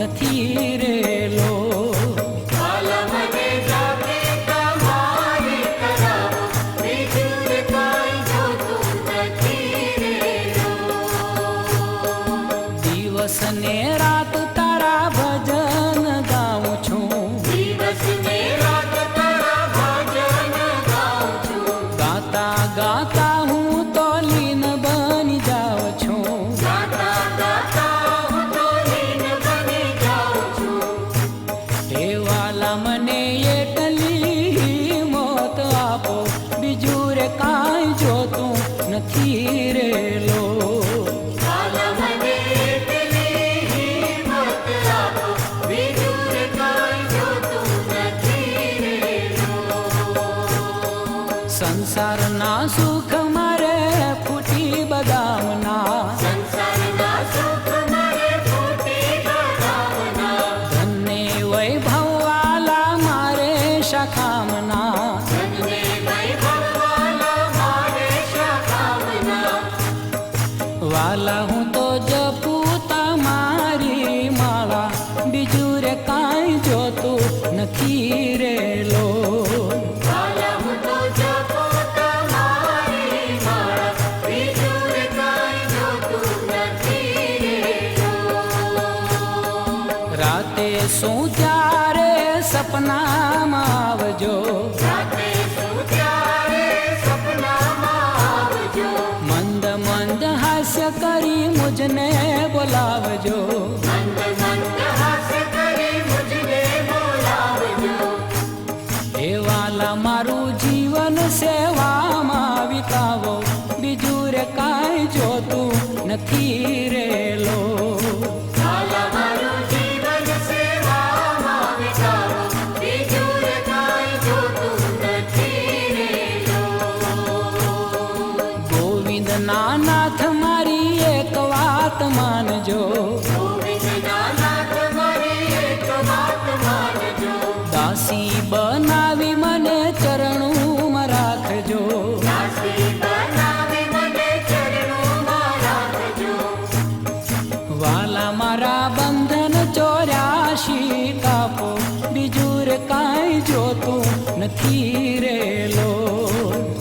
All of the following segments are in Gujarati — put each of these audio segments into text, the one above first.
નથી રેલો. દિવસ ને રાત તારા ભજન ગાઉં છું, દિવસ ને રાત તારા ભજન ગાઉં છું, ગાતા ગાતા હું તો લીન બની જાઉં છું. ગાતા ગાતા હું તો લીન બની જાઉં છું. હે વાલા મને એટલી મોત આપો, બીજું રે કાંઈ જોતું નથી રેલો. વાલા મને એટલી હિંમત આપો, બીજું રે કાંઈ જોતું નથી રેલો. સંસારના સુખ મારે ફૂટી બદામના, સંસારના સુખ મારે ફૂટી બદામના, ધનને વૈભવ વાલા મારે શાખામના. ધનને વૈભવ વાલા મારે શા કામના. વાલા હું તો જપું તમારી માળા, બીજું રે કાંઈ જોતું નથી રેલો. વાલા હું તો જપો તમારી માળા, બીજું રે કાંઈ જોતું નથી રેલો. રાતે શું ત્યારે સપનામાં આવજો, રાતે શું ત્યારે સપનામાં આવજો, મંદ મંદ હાસ્ય કરી મુજને બોલાવજો. મંદ મંદ હાસ્ય કરી મુજને બોલાવજો. હે વાલા મારું જીવન સેવામાં વિતાવો, બીજું રે કાંઈ જોતું નથી રેલો. વાલા મારું જીવન સેવામાં વિતાવો, બીજું રે કાંઈ જોતું નથી રેલો. ગોવિંદના નાથ મારી એક વાત માનજો, ગોવિંદના નાથ મારી એક વાત માનજો, દાસી બનાવી મને ચરણોમાં રાખજો. દાસી બનાવી મને ચરણોમાં રાખજો. વાલા મારા બંધન 84 કાપો, બીજું રે કાંઈ જોતું નથી રેલો.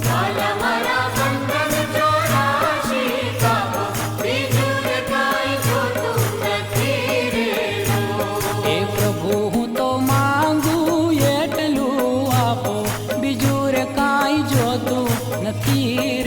વાલા મારા બંધન 84 કાપો, બીજું રે કાંઈ જોતું નથી રેલો. હે પ્રભુ હું તો માંગુ એટલું આપો, બીજું રે કાંઈ જોતું નથી